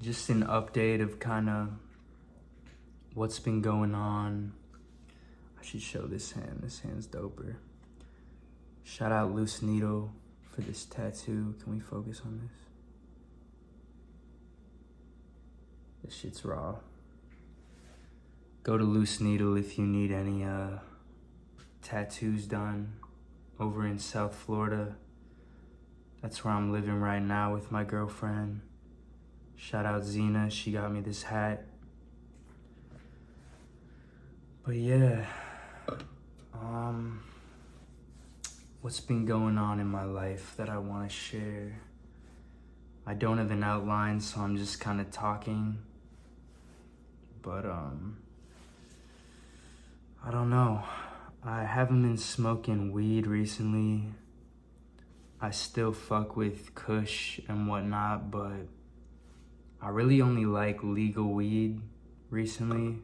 Just an update of kind of what's been going on. I should show this hand. This hand's doper. Shout out Loose Needle for this tattoo. Can we focus on this? This shit's raw. Go to Loose Needle if you need any tattoos done over in South Florida. That's where I'm living right now with my girlfriend. Shout out Zena, she got me this hat. But yeah, what's been going on in my life that I want to share? I don't have an outline, so I'm just kind of talking. But I don't know. I haven't been smoking weed recently. I still fuck with kush and whatnot, but I really only like legal weed recently.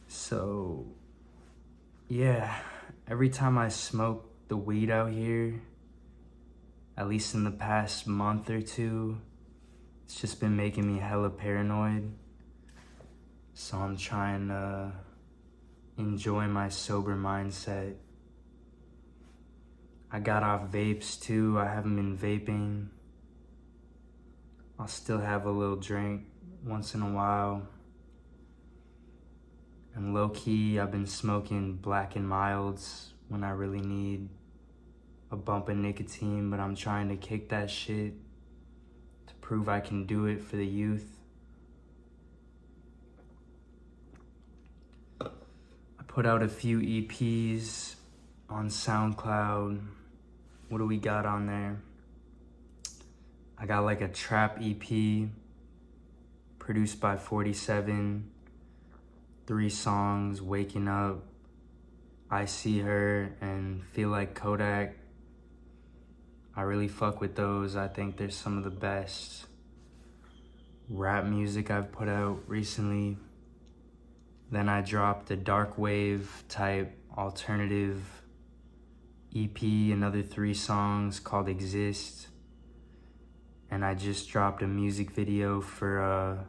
So yeah, every time I smoke the weed out here, at least in the past month or two, it's just been making me hella paranoid. So I'm trying to enjoy my sober mindset. I got off vapes too. I haven't been vaping. I'll still have a little drink once in a while. And low-key, I've been smoking Black and Milds when I really need a bump of nicotine, but I'm trying to kick that shit to prove I can do it for the youth. I put out a few EPs on SoundCloud. What do we got on there? I got like a trap EP produced by 47, 3 songs, Waking Up, I See Her, and Feel Like Kodak. I really fuck with those. I think they're some of the best rap music I've put out recently. Then I dropped a dark wave type alternative EP, another 3 songs called Exist. And I just dropped a music video for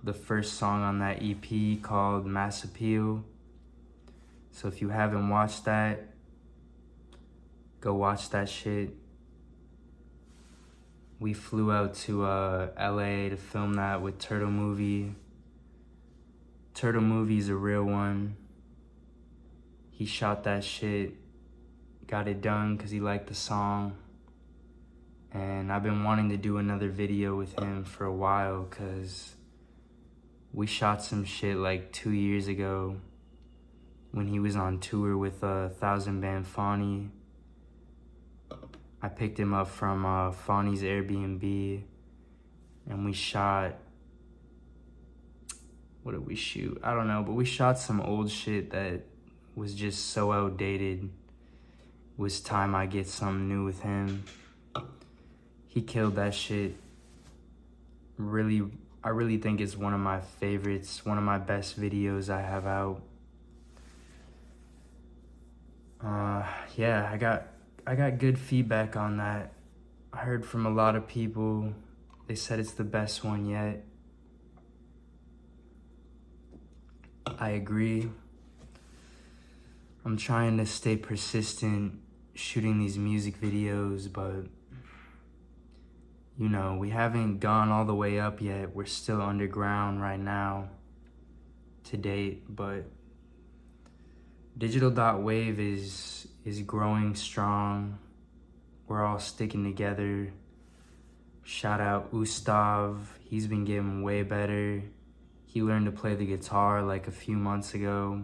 the first song on that EP called Mass Appeal. So if you haven't watched that, go watch that shit. We flew out to LA to film that with Turtle Movie. Turtle Movie's a real one. He shot that shit, got it done because he liked the song. And I've been wanting to do another video with him for a while because we shot some shit like 2 years ago when he was on tour with 1000 Band Fawny. I picked him up from Fawny's Airbnb and we shot, what did we shoot? I don't know, but we shot some old shit that was just so outdated. It was time I get something new with him. He killed that shit. I really think it's one of my favorites, one of my best videos I have out. Yeah, I got good feedback on that. I heard from a lot of people. They said it's the best one yet. I agree. I'm trying to stay persistent shooting these music videos, but you know, we haven't gone all the way up yet. We're still underground right now to date, but digital.wav is growing strong. We're all sticking together. Shout out Ustav. He's been getting way better. He learned to play the guitar like a few months ago.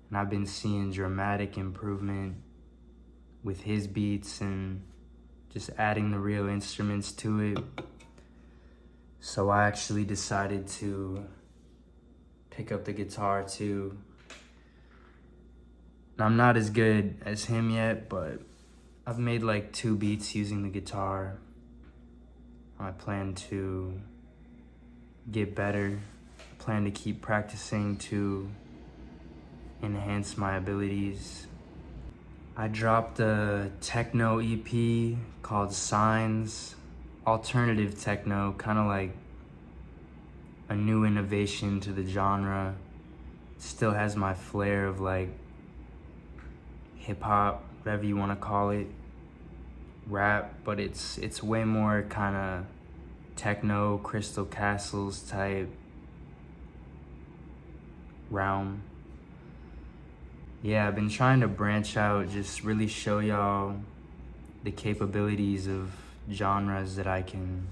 And I've been seeing dramatic improvement with his beats and just adding the real instruments to it. So I actually decided to pick up the guitar too. I'm not as good as him yet, but I've made like 2 beats using the guitar. I plan to get better. I plan to keep practicing to enhance my abilities. I dropped a techno EP called Signs alternative techno, kind of like a new innovation to the genre. Still has my flair of like hip hop, whatever you want to call it, rap, but it's way more kind of techno, Crystal Castles type realm. Yeah, I've been trying to branch out, just really show y'all the capabilities of genres that I can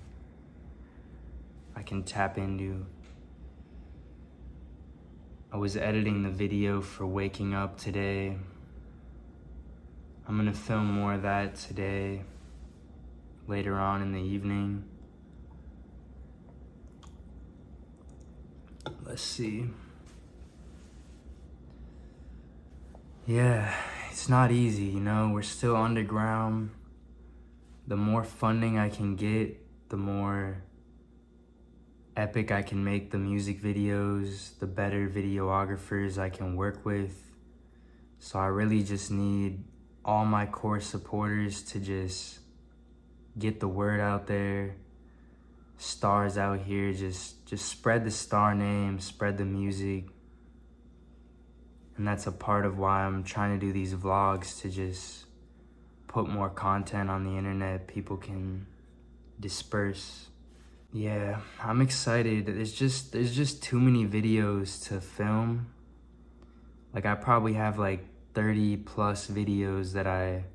tap into. I was editing the video for Waking Up today. I'm gonna film more of that today, later on in the evening. Let's see. Yeah, it's not easy, you know, we're still underground. The more funding I can get, the more epic I can make the music videos, the better videographers I can work with. So I really just need all my core supporters to just get the word out there. Stars out here, just spread the star name, spread the music. And that's a part of why I'm trying to do these vlogs, to just put more content on the internet people can disperse. Yeah, I'm excited. There's just too many videos to film. Like I probably have like 30 plus videos that I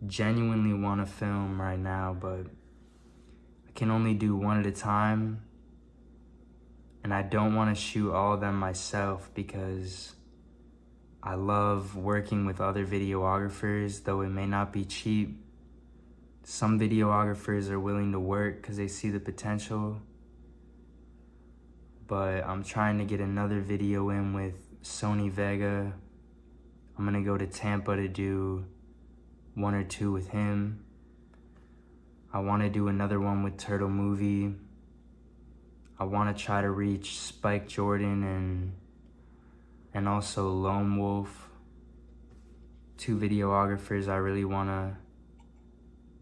genuinely want to film right now, but I can only do one at a time. And I don't want to shoot all of them myself because I love working with other videographers, though it may not be cheap. Some videographers are willing to work because they see the potential. But I'm trying to get another video in with Sony Vega. I'm gonna go to Tampa to do 1 or 2 with him. I want to do another one with Turtle Movie. I want to try to reach Spike Jordan and also Lone Wolf. 2 videographers I really want to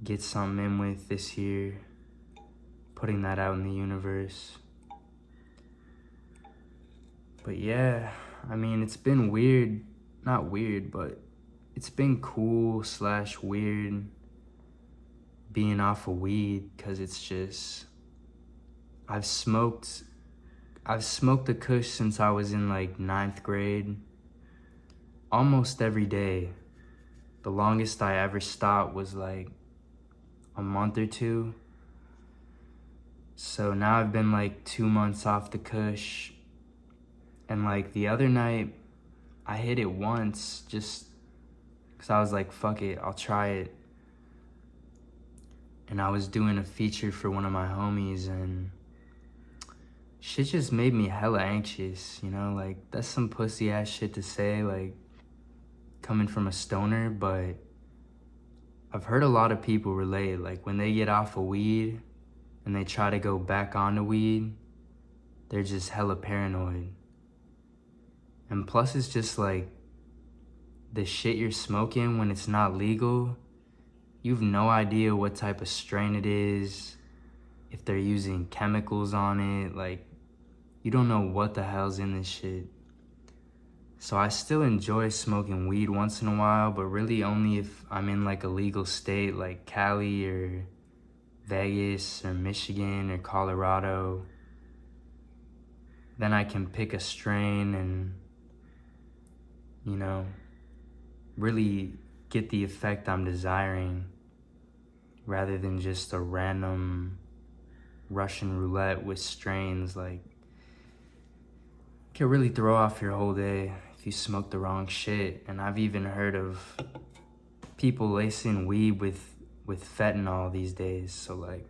get something in with this year, putting that out in the universe. But yeah, I mean, it's been weird, not weird, but it's been cool / weird being off of weed, because it's just, I've smoked the kush since I was in like 9th grade, almost every day. The longest I ever stopped was like a month or 2. So now I've been like 2 months off the kush. And like the other night, I hit it once just because I was like, fuck it, I'll try it. And I was doing a feature for one of my homies and shit just made me hella anxious, you know? Like, that's some pussy ass shit to say, like, coming from a stoner, but I've heard a lot of people relate. Like, when they get off of weed and they try to go back onto weed, they're just hella paranoid. And plus, it's just like, the shit you're smoking when it's not legal, you've no idea what type of strain it is, if they're using chemicals on it, like, you don't know what the hell's in this shit. So I still enjoy smoking weed once in a while, but really only if I'm in like a legal state like Cali or Vegas or Michigan or Colorado. Then I can pick a strain and, you know, really get the effect I'm desiring, rather than just a random Russian roulette with strains. Like, can really throw off your whole day if you smoke the wrong shit. And I've even heard of people lacing weed with fentanyl these days. So like,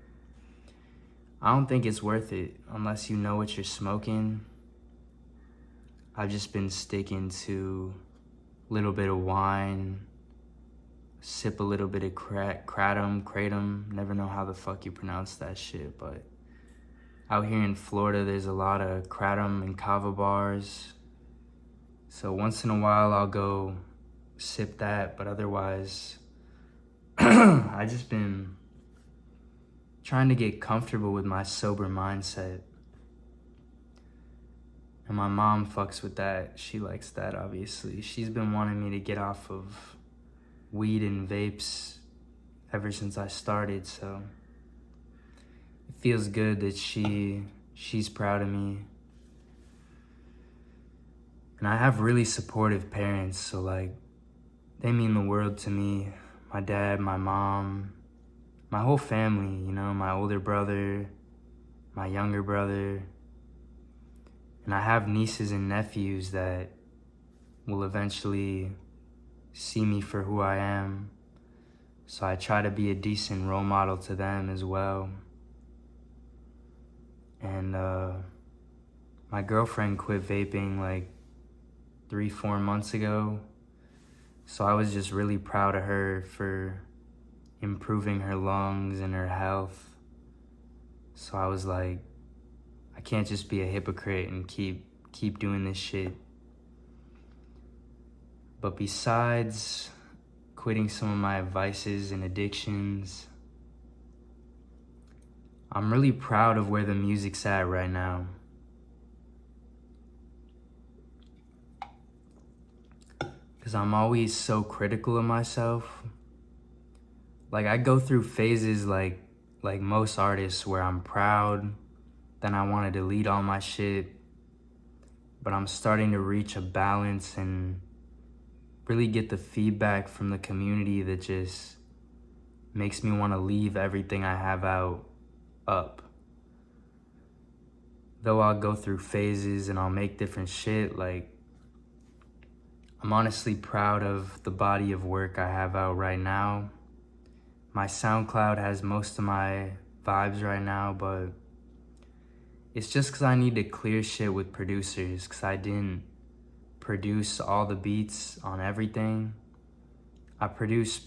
I don't think it's worth it unless you know what you're smoking. I've just been sticking to a little bit of wine, sip a little bit of kratom, never know how the fuck you pronounce that shit, but out here in Florida, there's a lot of kratom and kava bars. So once in a while, I'll go sip that, but otherwise, I just been trying to get comfortable with my sober mindset. And my mom fucks with that. She likes that, obviously. She's been wanting me to get off of weed and vapes ever since I started, so it feels good that she's proud of me. And I have really supportive parents, so like, they mean the world to me. My dad, my mom, my whole family, you know, my older brother, my younger brother. And I have nieces and nephews that will eventually see me for who I am. So I try to be a decent role model to them as well. And my girlfriend quit vaping like 3-4 months ago. So I was just really proud of her for improving her lungs and her health. So I was like, I can't just be a hypocrite and keep doing this shit. But besides quitting some of my vices and addictions, I'm really proud of where the music's at right now. Because I'm always so critical of myself. Like, I go through phases like most artists where I'm proud, then I want to delete all my shit, but I'm starting to reach a balance and really get the feedback from the community that just makes me want to leave everything I have out up. Though I'll go through phases and I'll make different shit, like, I'm honestly proud of the body of work I have out right now. My SoundCloud has most of my vibes right now, but it's just because I need to clear shit with producers, because I didn't produce all the beats on everything. I produced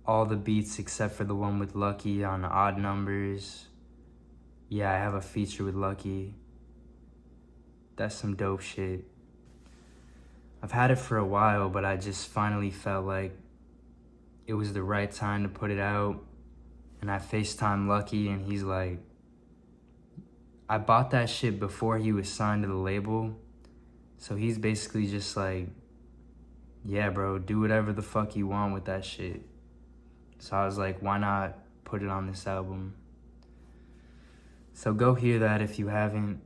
all the beats except for the one with Lucky on Odd Numbers. Yeah, I have a feature with Lucky. That's some dope shit. I've had it for a while, but I just finally felt like it was the right time to put it out. And I FaceTime Lucky and he's like, I bought that shit before he was signed to the label. So he's basically just like, yeah, bro, do whatever the fuck you want with that shit. So I was like, why not put it on this album? So go hear that if you haven't.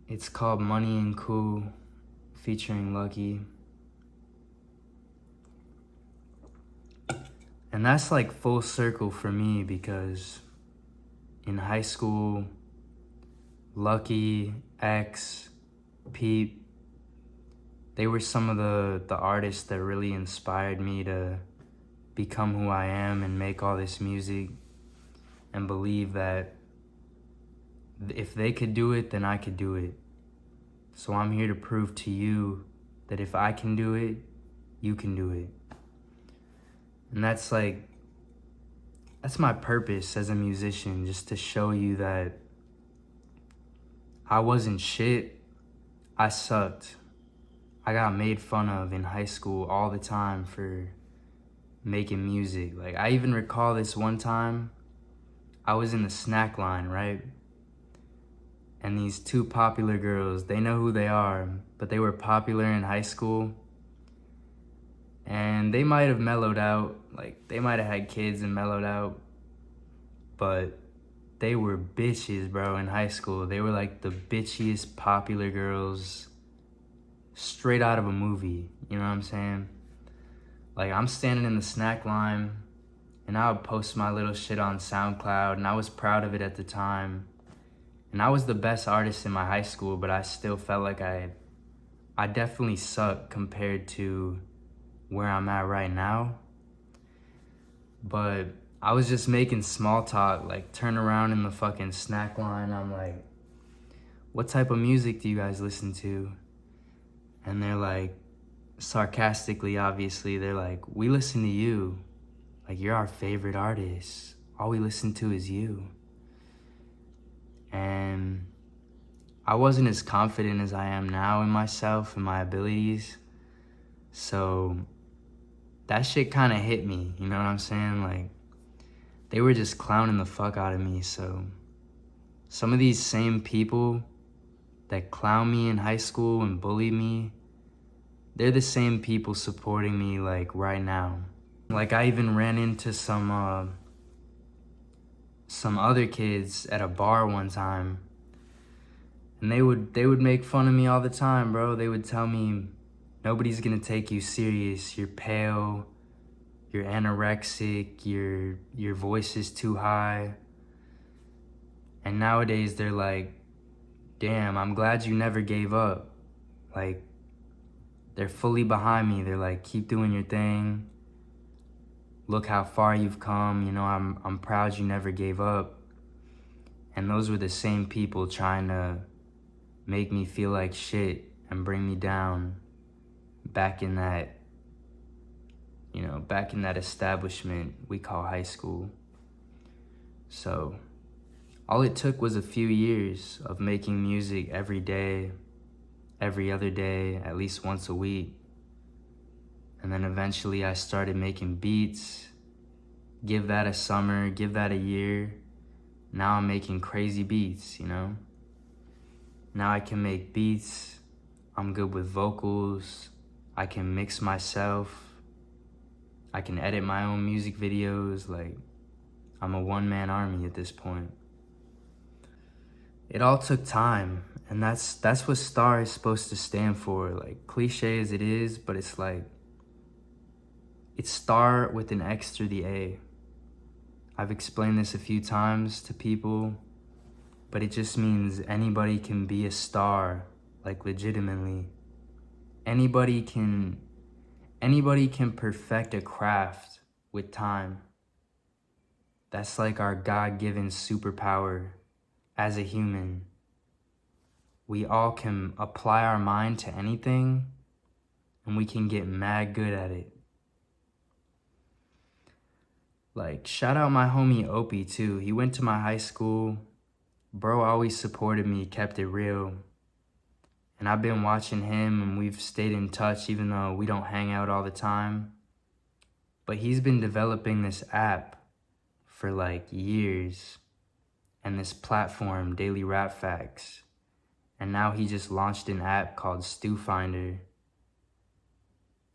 It's called Money and Cool, featuring Lucky. And that's like full circle for me because in high school, Lucky, X, Pete, they were some of the artists that really inspired me to become who I am and make all this music and believe that if they could do it, then I could do it. So I'm here to prove to you that if I can do it, you can do it. And that's my purpose as a musician, just to show you that I wasn't shit. I sucked. I got made fun of in high school all the time for making music. Like, I even recall this one time, I was in the snack line, right? And these two popular girls, they know who they are, but they were popular in high school. And they might have mellowed out, like they might have had kids and mellowed out, but they were bitches, bro, in high school. They were like the bitchiest popular girls straight out of a movie, you know what I'm saying? Like, I'm standing in the snack line and I would post my little shit on SoundCloud and I was proud of it at the time. And I was the best artist in my high school, but I still felt like I definitely sucked compared to where I'm at right now. But I was just making small talk, like turn around in the fucking snack line. I'm like, what type of music do you guys listen to? And they're like, sarcastically, obviously, they're like, we listen to you. Like, you're our favorite artist. All we listen to is you. And I wasn't as confident as I am now in myself and my abilities. So that shit kind of hit me, you know what I'm saying? Like, they were just clowning the fuck out of me. So some of these same people that clown me in high school and bully me, they're the same people supporting me like right now. Like I even ran into some other kids at a bar one time, and they would make fun of me all the time, bro. They would tell me, nobody's gonna take you serious. You're pale, you're anorexic, your voice is too high. And nowadays they're like, damn, I'm glad you never gave up. Like, they're fully behind me. They're like, keep doing your thing. Look how far you've come. You know, I'm proud you never gave up. And those were the same people trying to make me feel like shit and bring me down back in that, you know, back in that establishment we call high school. So all it took was a few years of making music every day, every other day, at least once a week. And then eventually I started making beats. Give that a summer, give that a year. Now I'm making crazy beats, you know? Now I can make beats. I'm good with vocals. I can mix myself. I can edit my own music videos. Like, I'm a one-man army at this point. It all took time, and that's what STAR is supposed to stand for. Like, cliche as it is, but it's like, it's STAR with an X through the A. I've explained this a few times to people, but it just means anybody can be a star, like legitimately. Anybody can perfect a craft with time. That's like our God-given superpower as a human. We all can apply our mind to anything, and we can get mad good at it. Like, shout out my homie Opie too. He went to my high school. Bro always supported me, kept it real. And I've been watching him, and we've stayed in touch even though we don't hang out all the time. But he's been developing this app for like years, and this platform, Daily Rap Facts. And now he just launched an app called Stew Finder. And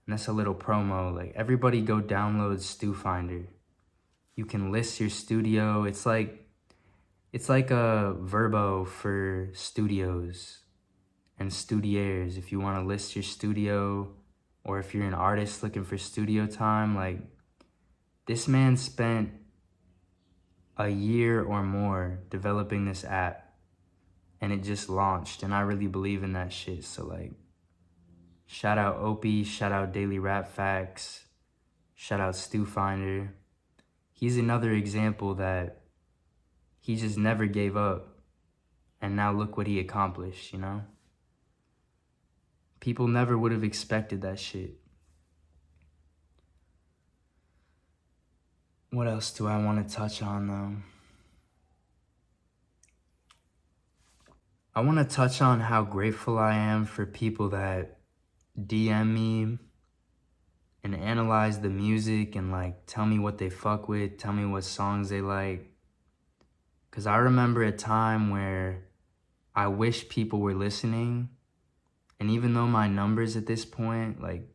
that's a little promo. Like, everybody go download Stew Finder. You can list your studio. It's like a Verbo for studios and studiers. If you want to list your studio, or if you're an artist looking for studio time, like, this man spent a year or more developing this app, and it just launched, and I really believe in that shit. So like, shout out Opie, shout out Daily Rap Facts, shout out Stew Finder. He's another example that he just never gave up, and now look what he accomplished, you know? People never would have expected that shit. What else do I want to touch on though? I want to touch on how grateful I am for people that DM me and analyze the music and like tell me what they fuck with, tell me what songs they like. Cause I remember a time where I wish people were listening, and even though my numbers at this point, like,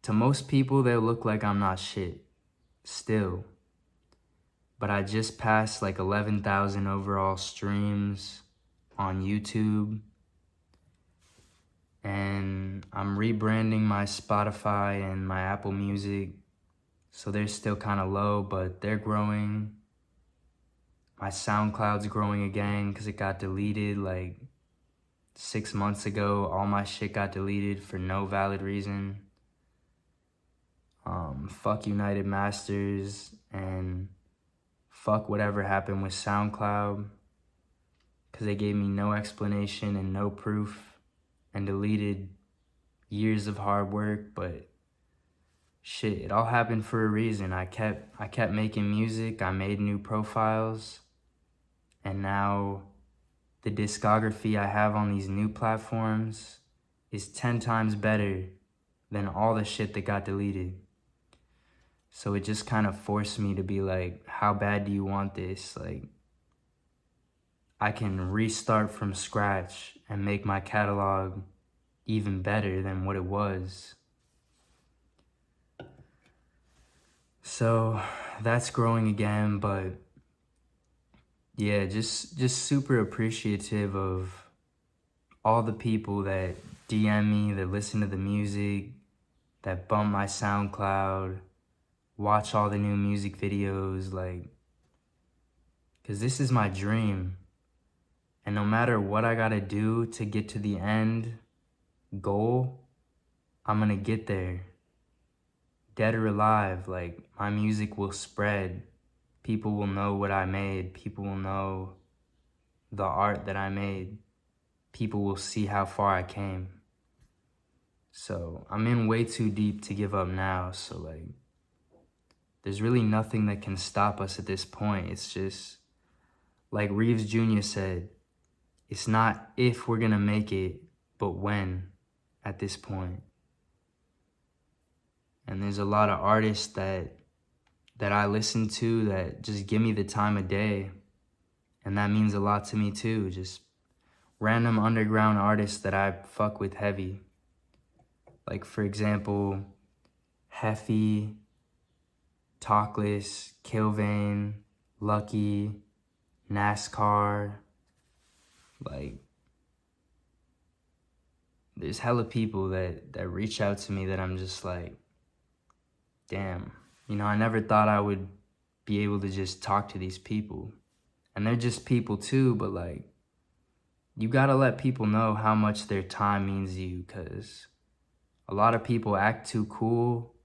to most people they'll look like I'm not shit still, but I just passed like 11,000 overall streams on YouTube, and I'm rebranding my Spotify and my Apple Music, so they're still kind of low, but they're growing. My SoundCloud's growing again because it got deleted like 6 months ago. All my shit got deleted for no valid reason. Fuck United Masters, and fuck whatever happened with SoundCloud, because they gave me no explanation and no proof and deleted years of hard work. But shit, it all happened for a reason. I kept making music, I made new profiles, and now the discography I have on these new platforms is 10 times better than all the shit that got deleted. So it just kind of forced me to be like, how bad do you want this? Like, I can restart from scratch and make my catalog even better than what it was. So that's growing again, but yeah, just super appreciative of all the people that DM me, that listen to the music, that bump my SoundCloud, watch all the new music videos, like, cause this is my dream. And no matter what I gotta do to get to the end goal, I'm gonna get there. Dead or alive, like, my music will spread. People will know what I made. People will know the art that I made. People will see how far I came. So I'm in way too deep to give up now. So like, there's really nothing that can stop us at this point. It's just, like Reeves Jr. said, it's not if we're gonna make it, but when at this point. And there's a lot of artists that I listen to that just give me the time of day. And that means a lot to me too. Just random underground artists that I fuck with heavy. Like for example, Heffy, Talkless, Killvane, Lucky, NASCAR. Like, there's hella people that reach out to me that I'm just like, damn, you know, I never thought I would be able to just talk to these people. And they're just people too, but like, you gotta let people know how much their time means to you, because a lot of people act too cool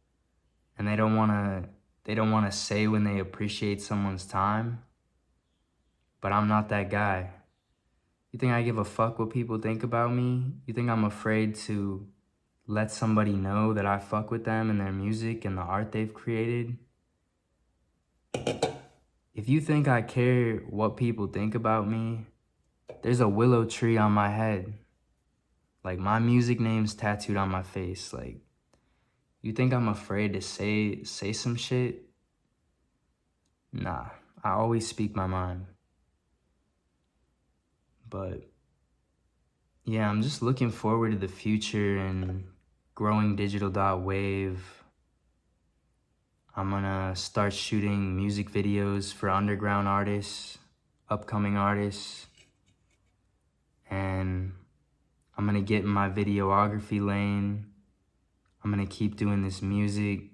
and they don't wanna say when they appreciate someone's time. But I'm not that guy. You think I give a fuck what people think about me? You think I'm afraid to let somebody know that I fuck with them and their music and the art they've created? If you think I care what people think about me, there's a willow tree on my head. Like, my music name's tattooed on my face. Like, you think I'm afraid to say some shit? Nah, I always speak my mind. But yeah, I'm just looking forward to the future and growing digital.wav. I'm gonna start shooting music videos for underground artists, upcoming artists, and I'm gonna get in my videography lane. I'm gonna keep doing this music,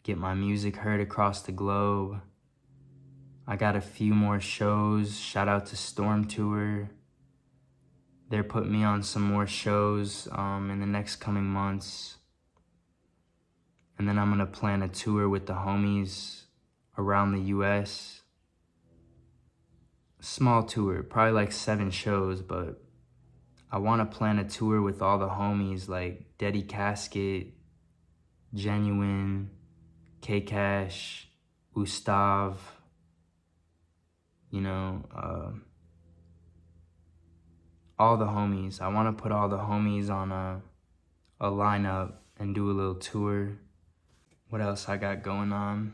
get my music heard across the globe. I got a few more shows. Shout out to Storm Tour. They're putting me on some more shows in the next coming months. And then I'm gonna plan a tour with the homies around the US. Small tour, probably like 7 shows, but I wanna plan a tour with all the homies like Deddy Casket, Genuine, K-Cash, Ustav, you know, all the homies. I wanna put all the homies on a lineup and do a little tour. What else I got going on?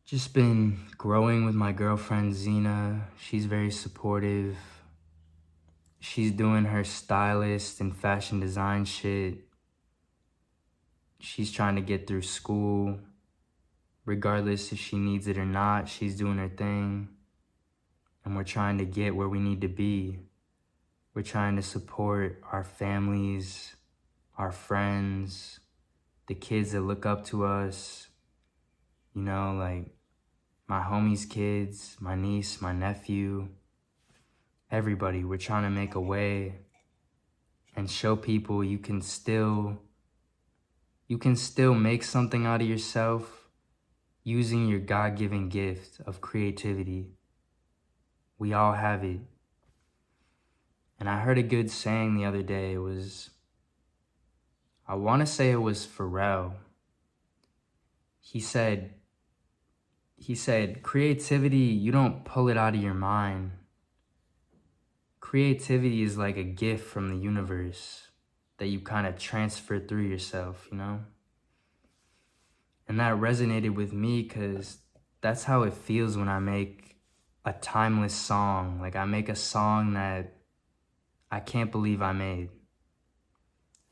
Just been growing with my girlfriend Zena. She's very supportive. She's doing her stylist and fashion design shit. She's trying to get through school. Regardless if she needs it or not, she's doing her thing. And we're trying to get where we need to be. We're trying to support our families, our friends, the kids that look up to us. You know, like my homie's kids, my niece, my nephew, everybody. We're trying to make a way and show people you can still make something out of yourself using your God-given gift of creativity. We all have it. And I heard a good saying the other day. It was, I want to say it was Pharrell. He said, creativity, you don't pull it out of your mind. Creativity is like a gift from the universe. that you kind of transfer through yourself, you know? And that resonated with me because that's how it feels when I make a timeless song. Like I make a song that I can't believe I made.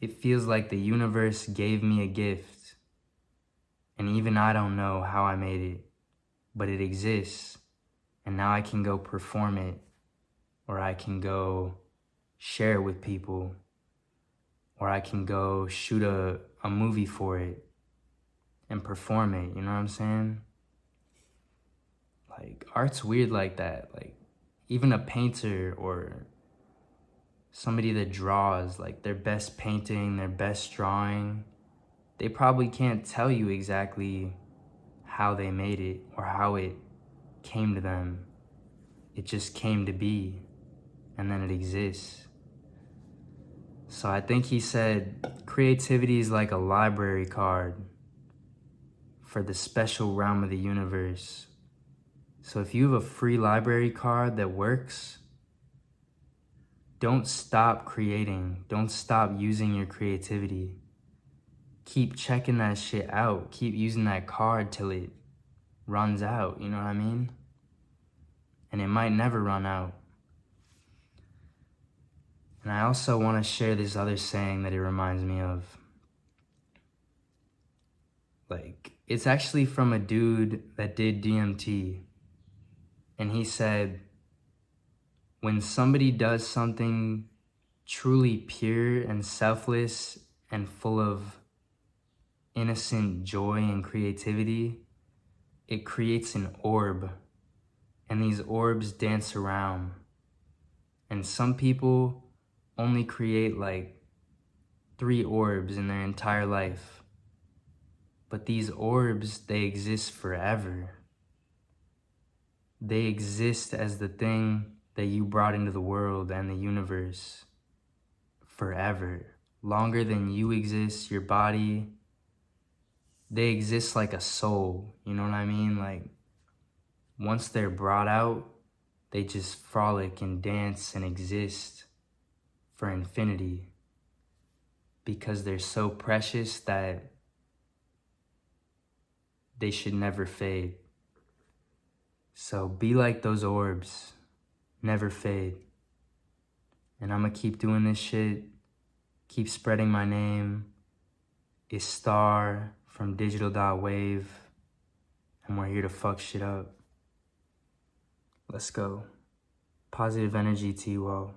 It feels like the universe gave me a gift, and even I don't know how I made it, but it exists, and now I can go perform it, or I can go share it with people, or I can go shoot a movie for it and perform it, you know what I'm saying? Like, art's weird like that. Like, even a painter or somebody that draws, like their best painting, their best drawing, they probably can't tell you exactly how they made it or how it came to them. It just came to be, and then it exists. So I think he said creativity is like a library card for the special realm of the universe. So if you have a free library card that works, don't stop creating. Don't stop using your creativity. Keep checking that shit out. Keep using that card till it runs out, you know what I mean? And it might never run out. And I also want to share this other saying that it reminds me of. Like, it's actually from a dude that did DMT. And he said, when somebody does something truly pure and selfless and full of innocent joy and creativity, it creates an orb. And these orbs dance around. And some people only create like 3 orbs in their entire life. But these orbs, they exist forever. They exist as the thing that you brought into the world and the universe forever. Longer than you exist, your body, they exist like a soul, you know what I mean? Like, once they're brought out, they just frolic and dance and exist for infinity because they're so precious that they should never fade. So be like those orbs, never fade. And I'm gonna keep doing this shit, keep spreading my name. It's Star from digital.wav, and we're here to fuck shit up. Let's go. Positive energy to you all.